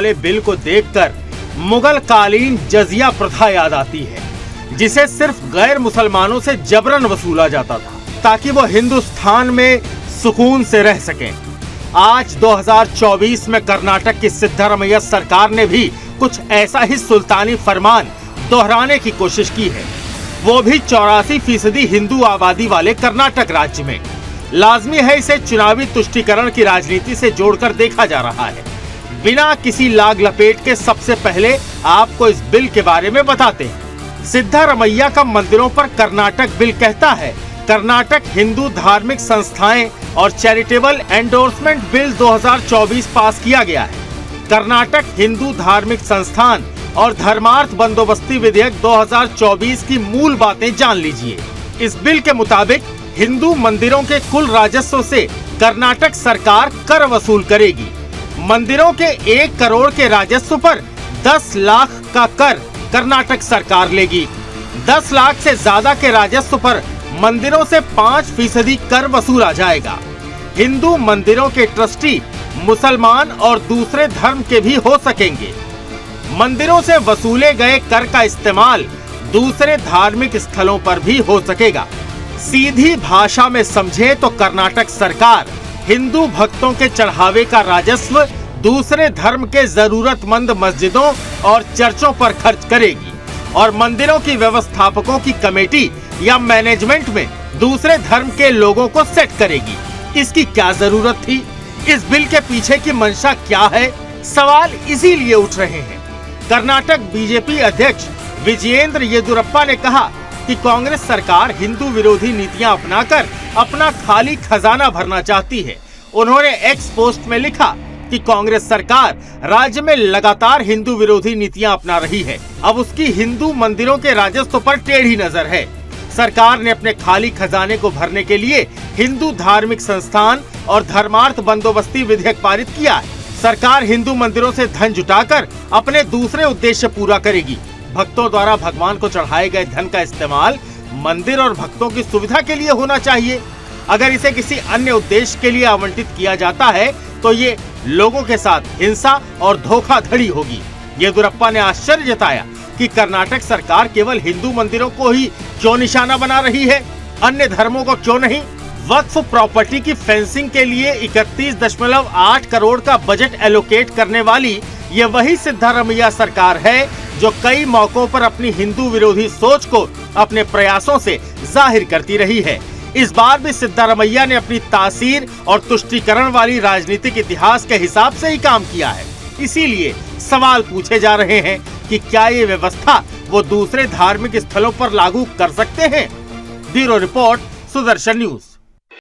वाले बिल को देखकर मुगल कालीन जजिया प्रथा याद आती है, जिसे सिर्फ गैर मुसलमानों से जबरन वसूला जाता था ताकि वो हिंदुस्तान में सुकून से रह सकें। आज 2024 में कर्नाटक की सिद्धारमैया सरकार ने भी कुछ ऐसा ही सुल्तानी फरमान दोहराने की कोशिश की है, वो भी 84% हिंदू आबादी वाले कर्नाटक राज्य में। लाजमी है इसे चुनावी तुष्टीकरण की राजनीति से जोड़कर देखा जा रहा है। बिना किसी लाग लपेट के सबसे पहले आपको इस बिल के बारे में बताते हैं। सिद्धारमैया का मंदिरों पर कर्नाटक बिल कहता है, कर्नाटक हिंदू धार्मिक संस्थाएं और चैरिटेबल एंडोर्समेंट बिल 2024 पास किया गया है। कर्नाटक हिंदू धार्मिक संस्थान और धर्मार्थ बंदोबस्ती विधेयक 2024 की मूल बातें जान लीजिए। इस बिल के मुताबिक हिंदू मंदिरों के कुल राजस्व से कर्नाटक सरकार कर वसूल करेगी। मंदिरों के 1 करोड़ के राजस्व पर 10 लाख का कर कर्नाटक सरकार लेगी। 10 लाख से ज्यादा के राजस्व पर मंदिरों से 5% कर वसूला जाएगा। हिंदू मंदिरों के ट्रस्टी मुसलमान और दूसरे धर्म के भी हो सकेंगे। मंदिरों से वसूले गए कर का इस्तेमाल दूसरे धार्मिक स्थलों पर भी हो सकेगा। सीधी भाषा में समझे तो कर्नाटक सरकार हिंदू भक्तों के चढ़ावे का राजस्व दूसरे धर्म के जरूरतमंद मस्जिदों और चर्चों पर खर्च करेगी और मंदिरों की व्यवस्थापकों की कमेटी या मैनेजमेंट में दूसरे धर्म के लोगों को सेट करेगी। इसकी क्या जरूरत थी? इस बिल के पीछे की मंशा क्या है? सवाल इसीलिए उठ रहे हैं। कर्नाटक बीजेपी अध्यक्ष विजयेंद्र येदियुरप्पा ने कहा कि कांग्रेस सरकार हिंदू विरोधी नीतियां अपनाकर अपना खाली खजाना भरना चाहती है। उन्होंने एक्स पोस्ट में लिखा कि कांग्रेस सरकार राज्य में लगातार हिंदू विरोधी नीतियां अपना रही है। अब उसकी हिंदू मंदिरों के राजस्व पर टेढ़ी नजर है। सरकार ने अपने खाली खजाने को भरने के लिए हिंदू धार्मिक संस्थान और धर्मार्थ बंदोबस्ती विधेयक पारित किया है। सरकार हिंदू मंदिरों से धन जुटाकर अपने दूसरे उद्देश्य पूरा करेगी। भक्तों द्वारा भगवान को चढ़ाए गए धन का इस्तेमाल मंदिर और भक्तों की सुविधा के लिए होना चाहिए। अगर इसे किसी अन्य उद्देश्य के लिए आवंटित किया जाता है तो ये लोगों के साथ हिंसा और धोखाधड़ी होगी। येदियुरप्पा ने आश्चर्य जताया कि कर्नाटक सरकार केवल हिंदू मंदिरों को ही क्यों निशाना बना रही है, अन्य धर्मों को क्यों नहीं। वक्फ प्रॉपर्टी की फेंसिंग के लिए 31.8 करोड़ का बजट एलोकेट करने वाली ये वही सिद्धारमैया सरकार है जो कई मौकों पर अपनी हिंदू विरोधी सोच को अपने प्रयासों से जाहिर करती रही है। इस बार भी सिद्धारमैया ने अपनी तासीर और तुष्टीकरण वाली राजनीतिक इतिहास के हिसाब से ही काम किया है। इसीलिए सवाल पूछे जा रहे हैं कि क्या ये व्यवस्था वो दूसरे धार्मिक स्थलों पर लागू कर सकते हैं। Bureau report, Sudarshan news.